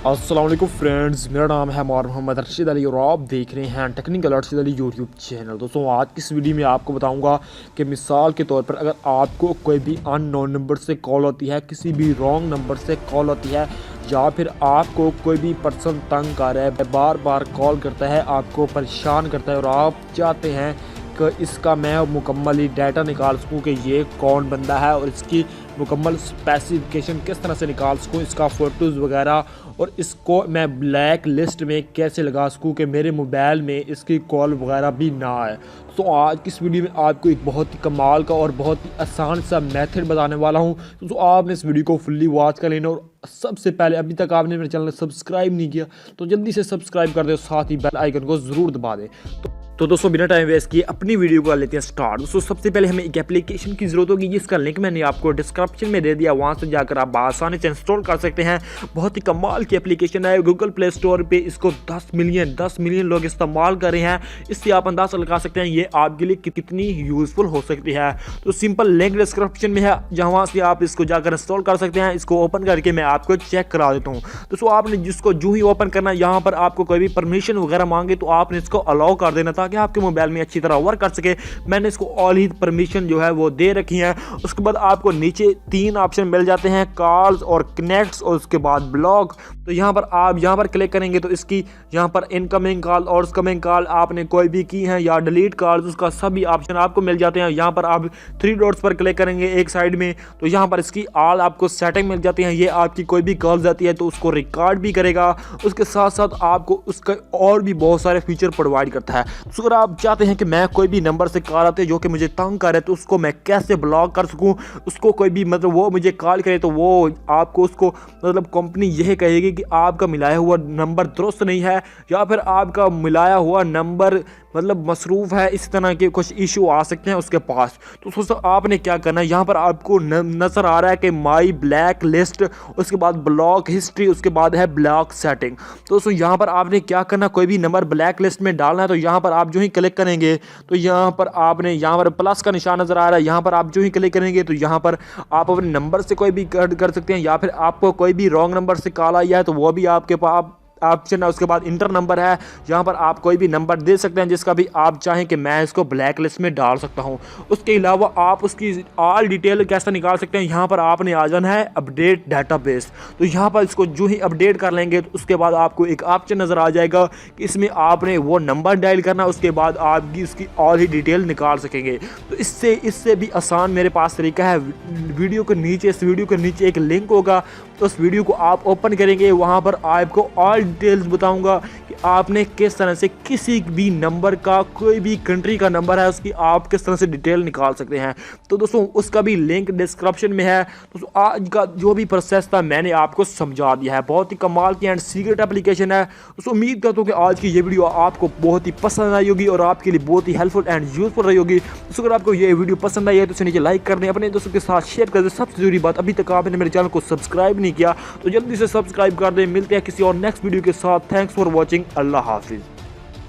अस्सलाम वालेकुम फ्रेंड्स, मेरा नाम है मोहम्मद रशीद अली और आप देख रहे हैं technical Rashid Ali YouTube channel. दोस्तों आज की इस वीडियो में आपको बताऊंगा कि मिसाल के तौर पर अगर आपको कोई भी अननोन नंबर से कॉल होती है, किसी भी रॉन्ग नंबर से कॉल होती है, या फिर आपको कोई भी पर्सन तंग कर रहा है, बार बार कॉल करता है, आपको परेशान करता है और आप चाहते हैं कि इसका मैं मुकम्मल ही डाटा निकाल सकूं कि ये कौन बंदा है और इसकी मुकम्मल स्पेसिफिकेशन किस तरह से निकाल सकूं, इसका फ़ोटोज़ वगैरह, और इसको मैं ब्लैक लिस्ट में कैसे लगा सकूं कि मेरे मोबाइल में इसकी कॉल वगैरह भी ना आए। तो आज की इस वीडियो में आपको एक बहुत ही कमाल का और बहुत ही आसान सा मेथड बताने वाला हूं। तो आपने इस वीडियो को फुल्ली वॉच कर लेना और सबसे पहले अभी तक आपने मेरे चैनल सब्सक्राइब नहीं किया तो जल्दी से सब्सक्राइब कर दो, साथ ही बेल आइकन को ज़रूर दबा दें। तो दोस्तों बिना टाइम वेस्ट किए अपनी वीडियो को लेते हैं स्टार्ट। दोस्तों सबसे पहले हमें एक एप्लीकेशन की ज़रूरत होगी, जिसका लिंक मैंने आपको डिस्क्रिप्शन में दे दिया, वहां से जाकर आप आसानी से इंस्टॉल कर सकते हैं। बहुत ही कमाल की एप्लीकेशन है। गूगल प्ले स्टोर पे इसको 10 मिलियन लोग इस्तेमाल कर रहे हैं। इससे आप अंदाज़ा लगा सकते हैं ये आपके लिए कितनी यूज़फुल हो सकती है। तो सिंपल लिंक डिस्क्रिप्शन में है, जहाँ से आप इसको जाकर इंस्टॉल कर सकते हैं। इसको ओपन करके मैं आपको चेक करा देता हूँ। दोस्तों आपने जिसको जो ही ओपन करना, यहाँ पर आपको कोई भी परमिशन वगैरह मांगे तो आपने इसको अलाउ कर देना ताकि आपके मोबाइल में अच्छी तरह वर्क कर सके। मैंने इसको ऑल ही परमिशन जो है वो दे रखी है। उसके बाद आपको नीचे 3 ऑप्शन मिल जाते हैं, कॉल्स और कनेक्ट्स और उसके बाद ब्लॉक। तो यहाँ पर आप यहाँ पर क्लिक करेंगे तो इसकी यहाँ पर इनकमिंग कॉल और आउटगोइंग कॉल आपने कोई भी की है या डिलीट कॉल्स, उसका सभी ऑप्शन आपको मिल जाते हैं। यहाँ पर आप 3 डॉट्स पर क्लिक करेंगे एक साइड में तो यहाँ पर इसकी ऑल आपको सेटिंग मिल जाती है। ये आपकी कोई भी कॉल जाती है तो उसको रिकॉर्ड भी करेगा, उसके साथ साथ आपको उसका और भी बहुत सारे फीचर प्रोवाइड करता है। तो अगर आप चाहते हैं कि मैं कोई भी नंबर से कॉल आते हैं जो कि मुझे तंग करे तो उसको मैं कैसे ब्लॉक कर सकूं, उसको कोई भी मतलब वो मुझे कॉल करे तो वो आपको उसको मतलब कंपनी यह कहेगी कि आपका मिलाया हुआ नंबर दुरुस्त नहीं है या फिर आपका मिलाया हुआ नंबर मतलब मसरूफ़ है, इस तरह के कुछ इशू आ सकते हैं उसके पास। तो दोस्तों आपने क्या करना है, यहाँ पर आपको नज़र आ रहा है कि माई ब्लैक लिस्ट, उसके बाद ब्लॉक हिस्ट्री, उसके बाद है ब्लॉक सेटिंग। तो दोस्तों यहाँ पर आपने क्या करना, कोई भी नंबर ब्लैक लिस्ट में डालना है तो यहाँ पर आप जो ही क्लिक करेंगे तो यहाँ पर आपने यहाँ पर प्लस का निशान नज़र आ रहा है, यहाँ पर आप जो ही क्लिक करेंगे तो यहाँ पर आप अपने नंबर से कोई भी कर सकते हैं, या फिर आपको कोई भी रॉन्ग नंबर से कॉल आई है तो वो भी आपके पास ऑप्शन है। उसके बाद इंटर नंबर है, यहाँ पर आप कोई भी नंबर दे सकते हैं जिसका भी आप चाहें कि मैं इसको ब्लैक लिस्ट में डाल सकता हूँ। उसके अलावा आप उसकी ऑल डिटेल कैसे निकाल सकते हैं, यहाँ पर आपने आ जाना है अपडेट डाटाबेस। तो यहाँ पर इसको जो ही अपडेट कर लेंगे तो उसके बाद आपको एक ऑप्शन नज़र आ जाएगा कि इसमें आपने वो नंबर डायल करना, उसके बाद आपकी उसकी ऑल ही डिटेल निकाल सकेंगे। तो इससे भी आसान मेरे पास तरीका है। वीडियो के नीचे, इस वीडियो के नीचे एक लिंक होगा, तो उस वीडियो को आप ओपन करेंगे, वहाँ पर आपको ऑल डिटेल्स बताऊंगा कि आपने किस तरह से किसी भी नंबर का, कोई भी कंट्री का नंबर है उसकी आप किस तरह से डिटेल निकाल सकते हैं। तो दोस्तों उसका भी लिंक डिस्क्रिप्शन में है। दोस्तों आज का जो भी प्रोसेस था मैंने आपको समझा दिया है। बहुत ही कमाल की एंड सीक्रेट एप्लीकेशन है। दोस्तों उम्मीद करता हूँ कि आज की ये वीडियो आपको बहुत ही पसंद आई होगी और आपके लिए बहुत ही हेल्पफुल एंड यूजफुल रही होगी। दोस्तों अगर आपको ये वीडियो पसंद आई है तो इसे नीचे लाइक कर दें, अपने दोस्तों के साथ शेयर कर दें। सबसे जरूरी बात, अभी तक आपने मेरे चैनल को सब्सक्राइब नहीं किया तो जल्दी से सब्सक्राइब कर दें। मिलते हैं किसी और नेक्स्ट वीडियो के साथ। Thanks for watching. अल्लाह हाफिज़।